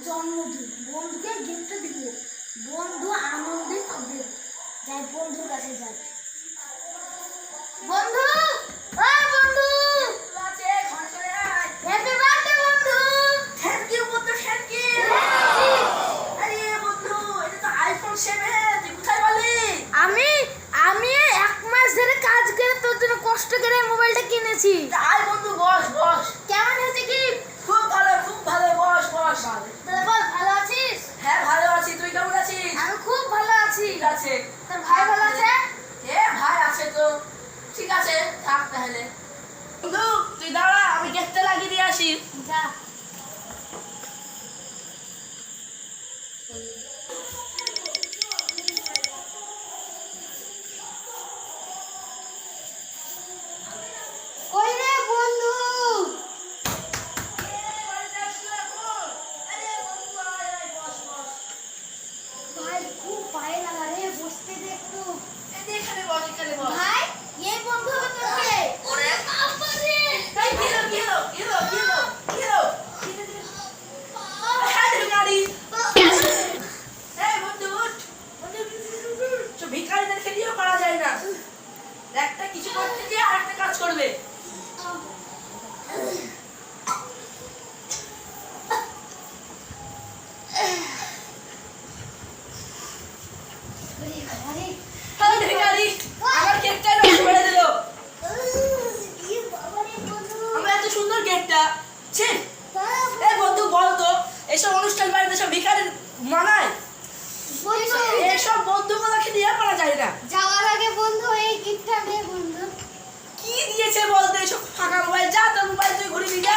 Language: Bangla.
জন্মদিন, বন্ধুকে গিফট দিব, বন্ধু আনন্দে পাবে। যাই বন্ধুর কাছে যাই। বন্ধু, ও বন্ধু, হ্যাপি বার্থডে বন্ধু। থ্যাংক ইউ বন্ধু, থ্যাংক ইউ। আরে বন্ধু, এটা তো আইফোন 7। তুই কোথায় পালি? আমি এক মাস ধরে কাজ করে তোর জন্য কষ্ট করে মোবাইলটা কিনেছি। আয় বন্ধু, বস বস। কেমন হয়েছে কি? খুব ভালো, খুব ভালো। বস বস। তাহলে বল, ভালো আছিস? হ্যাঁ ভালো আছি, তুই কেমন আছিস? আমি খুব ভালো আছি। ঠিক আছে। তোর ভাই ভালো আছে? ভাই আছে তো। ঠিক আছে, থাক তাহলে। বন্ধু তুই দাঁড়া, আমি গেটটা লাগিয়ে দিয়ে আসি। যা। কই রে বন্ধু? ভাই খুব পায়ে লাগা রে, বসতে দে একটু। এখানে বস, এখানে বস। ভাই, এই বন্ধু হবে তোর কে? ওরে বাবা রে! এই গেলো গেলো গেলো গেলো গেলো। আরে গাড়ি। এই বন্ধু উঠ। তো ভিখারিদেরকে দিয়েও করা যায় না। একটা কিছু করতে গিয়ে আরেকটা কাজ করবে। ওরে বাবা রে! আরে ভিখারি, আমার কেকটা নষ্ট করে দিল। এই বাবা রে বন্ধু! আমরা এত সুন্দর কেকটা। ছি। তারা এই বন্ধু বল তো, এসব অনুষ্ঠান বাড়িতে সব ভিখারি মানায়? বন্ধু, এসব বন্ধুগুলোকে দিয়ে করা যায় না। যাওয়ার আগে বন্ধু এই গিফটটা দে বন্ধু। কি দিয়েছে বলতে? এসব ফাঁকা মোবাইল। যা তোর মোবাইল তুই ঘুরে নিয়ে যা।